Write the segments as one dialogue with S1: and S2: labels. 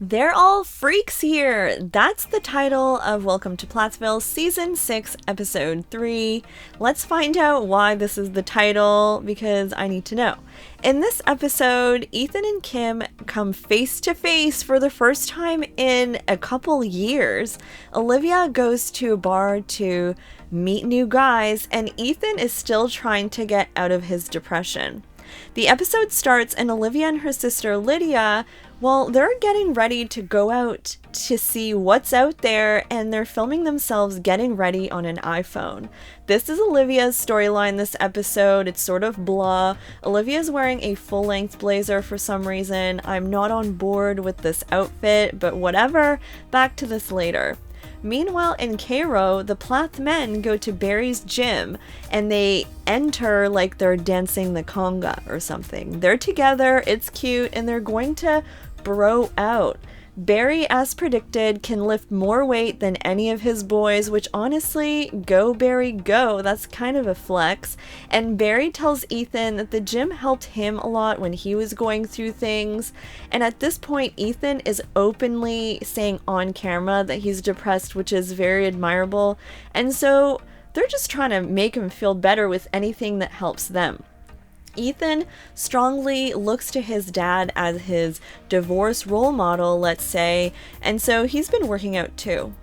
S1: They're all freaks here. That's the title of Welcome to Plathville Season 6, Episode 3. Let's find out why this is the title, because I need to know. In this episode, Ethan and Kim come face to face for the first time in a couple years. Olivia goes to a bar to meet new guys, and Ethan is still trying to get out of his depression. The episode starts and Olivia and her sister Lydia, well, they're getting ready to go out to see what's out there, and they're filming themselves getting ready on an iPhone. This is Olivia's storyline this episode. It's sort of blah. Olivia's wearing a full-length blazer for some reason. I'm not on board with this outfit, but whatever. Back to this later. Meanwhile, in Cairo, the Plath men go to Barry's gym and they enter like they're dancing the conga or something. They're together, it's cute, and they're going to bro out. Barry, as predicted, can lift more weight than any of his boys, which honestly, go Barry, go. That's kind of a flex. And Barry tells Ethan that the gym helped him a lot when he was going through things. And at this point, Ethan is openly saying on camera that he's depressed, which is very admirable. And so they're just trying to make him feel better with anything that helps them. Ethan strongly looks to his dad as his divorce role model, let's say, and so he's been working out too.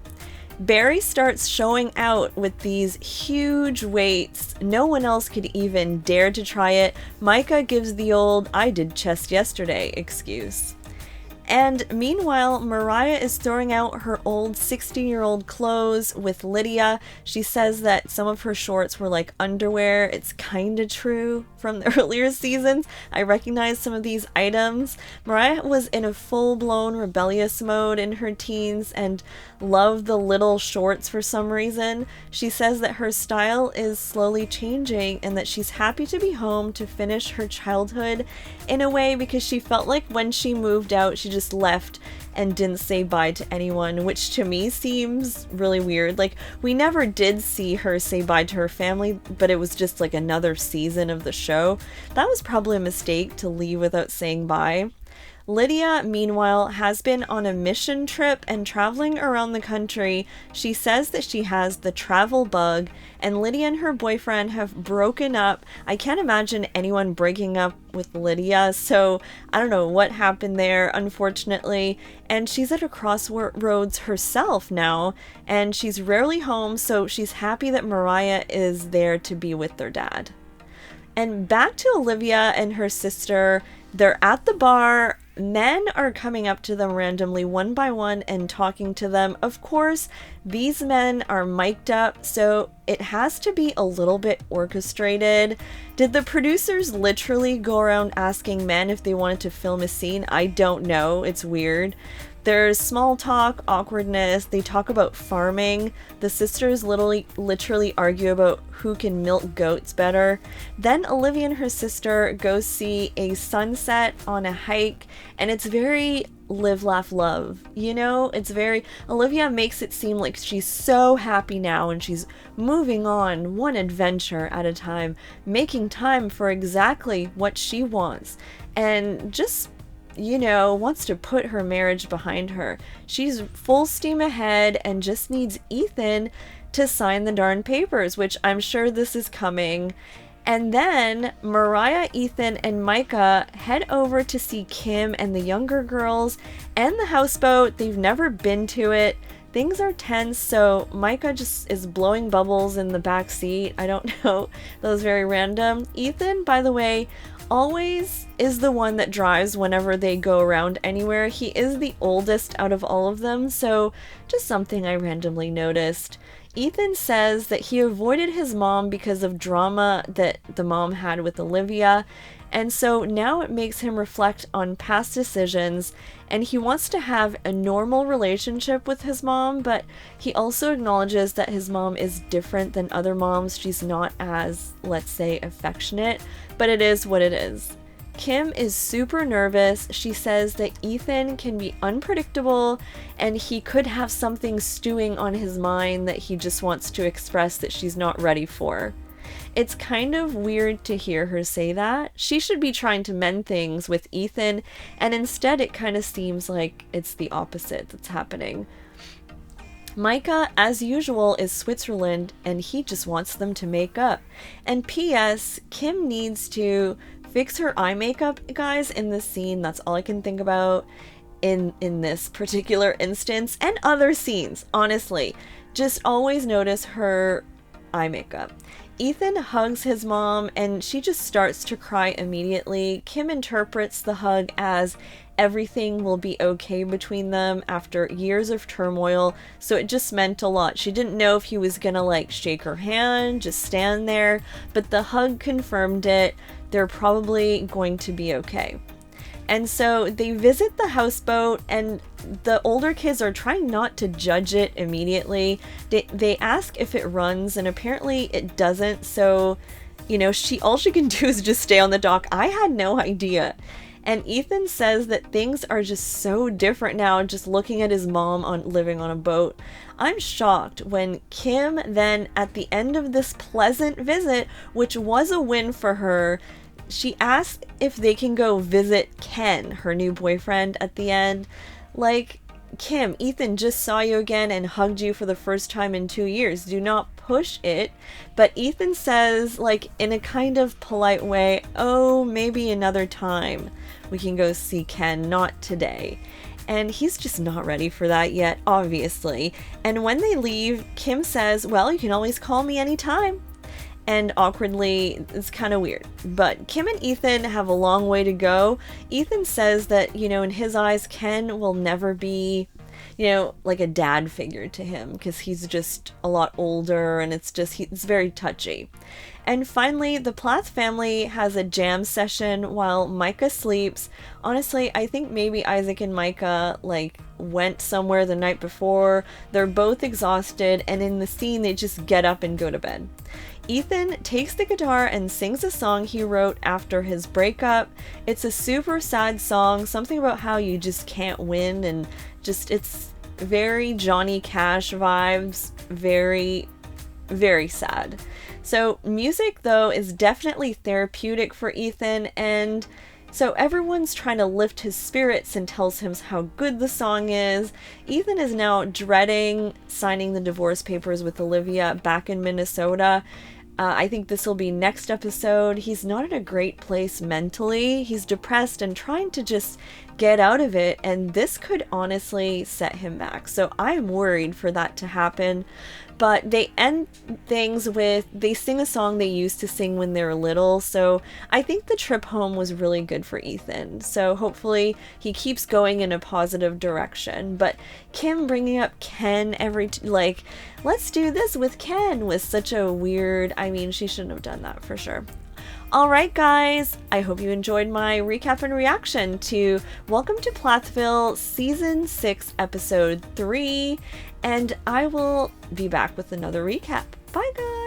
S1: Barry starts showing out with these huge weights. No one else could even dare to try it. Micah gives the old "I did chest yesterday" excuse. And meanwhile, Mariah is throwing out her old 16-year-old clothes with Lydia. She says that some of her shorts were like underwear. It's kinda true from the earlier seasons. I recognize some of these items. Mariah was in a full-blown rebellious mode in her teens and loved the little shorts for some reason. She says that her style is slowly changing and that she's happy to be home to finish her childhood in a way, because she felt like when she moved out, she just left and didn't say bye to anyone, which to me seems really weird. Like, we never did see her say bye to her family, but it was just like another season of the show. That was probably a mistake to leave without saying bye. Lydia, meanwhile, has been on a mission trip and traveling around the country. She says that she has the travel bug, and Lydia and her boyfriend have broken up. I can't imagine anyone breaking up with Lydia, so I don't know what happened there, unfortunately. And she's at a crossroads herself now, and she's rarely home, so she's happy that Mariah is there to be with their dad. And back to Olivia and her sister. They're at the bar. Men are coming up to them randomly one by one and talking to them. Of course, these men are mic'd up, so it has to be a little bit orchestrated. Did the producers literally go around asking men if they wanted to film a scene? I don't know. It's weird. There's small talk, awkwardness. They talk about farming. The sisters literally argue about who can milk goats better. Then Olivia and her sister go see a sunset on a hike, and it's very live, laugh, love. You know, it's very... Olivia makes it seem like she's so happy now and she's moving on one adventure at a time, making time for exactly what she wants, and just, you know, wants to put her marriage behind her. She's full steam ahead and just needs Ethan to sign the darn papers, which I'm sure this is coming. And then Mariah, Ethan, and Micah head over to see Kim and the younger girls and the houseboat. They've never been to it. Things are tense, so Micah just is blowing bubbles in the back seat. I don't know. That was very random. Ethan, by the way, always is the one that drives whenever they go around anywhere. He is the oldest out of all of them, so just something I randomly noticed. Ethan says that he avoided his mom because of drama that the mom had with Olivia, and so now it makes him reflect on past decisions, and he wants to have a normal relationship with his mom, but he also acknowledges that his mom is different than other moms. She's not as, let's say, affectionate, but it is what it is. Kim is super nervous. She says that Ethan can be unpredictable and he could have something stewing on his mind that he just wants to express that she's not ready for. It's kind of weird to hear her say that. She should be trying to mend things with Ethan, and instead it kind of seems like it's the opposite that's happening. Micah, as usual, is Switzerland, and he just wants them to make up. And P.S. Kim needs to fix her eye makeup, guys, in this scene. That's all I can think about in this particular instance, and other scenes, honestly. Just always notice her eye makeup. Ethan hugs his mom, and she just starts to cry immediately. Kim interprets the hug as everything will be okay between them after years of turmoil, so it just meant a lot. She didn't know if he was gonna like shake her hand, just stand there, but the hug confirmed it. They're probably going to be okay. And so they visit the houseboat, and the older kids are trying not to judge it immediately. They ask if it runs, and apparently it doesn't, so, you know, all she can do is just stay on the dock. I had no idea. And Ethan says that things are just so different now, just looking at his mom living on a boat. I'm shocked when Kim then, at the end of this pleasant visit, which was a win for her, she asks if they can go visit Ken, her new boyfriend, at the end. Like, Kim, Ethan just saw you again and hugged you for the first time in 2 years. Do not push it. But Ethan says, like, in a kind of polite way, oh, maybe another time we can go see Ken, not today. And he's just not ready for that yet, obviously. And when they leave, Kim says, well, you can always call me anytime. And awkwardly, it's kind of weird. But Kim and Ethan have a long way to go. Ethan says that, you know, in his eyes, Ken will never be, you know, like a dad figure to him, because he's just a lot older, and it's very touchy. And finally, the Plath family has a jam session while Micah sleeps. Honestly, I think maybe Isaac and Micah, like, went somewhere the night before. They're both exhausted, and in the scene, they just get up and go to bed. Ethan takes the guitar and sings a song he wrote after his breakup. It's a super sad song, something about how you just can't win, and just, it's very Johnny Cash vibes, very, very sad. So music, though, is definitely therapeutic for Ethan, and so everyone's trying to lift his spirits and tells him how good the song is. Ethan is now dreading signing the divorce papers with Olivia back in Minnesota. I think this will be next episode. He's not in a great place mentally. He's depressed and trying to just get out of it, and this could honestly set him back. So I'm worried for that to happen. But they end things with, they sing a song they used to sing when they were little, so I think the trip home was really good for Ethan. So hopefully he keeps going in a positive direction. But Kim bringing up Ken like, let's do this with Ken, was such a weird, I mean, she shouldn't have done that for sure. Alright guys, I hope you enjoyed my recap and reaction to Welcome to Plathville Season 6 Episode 3, and I will be back with another recap. Bye guys!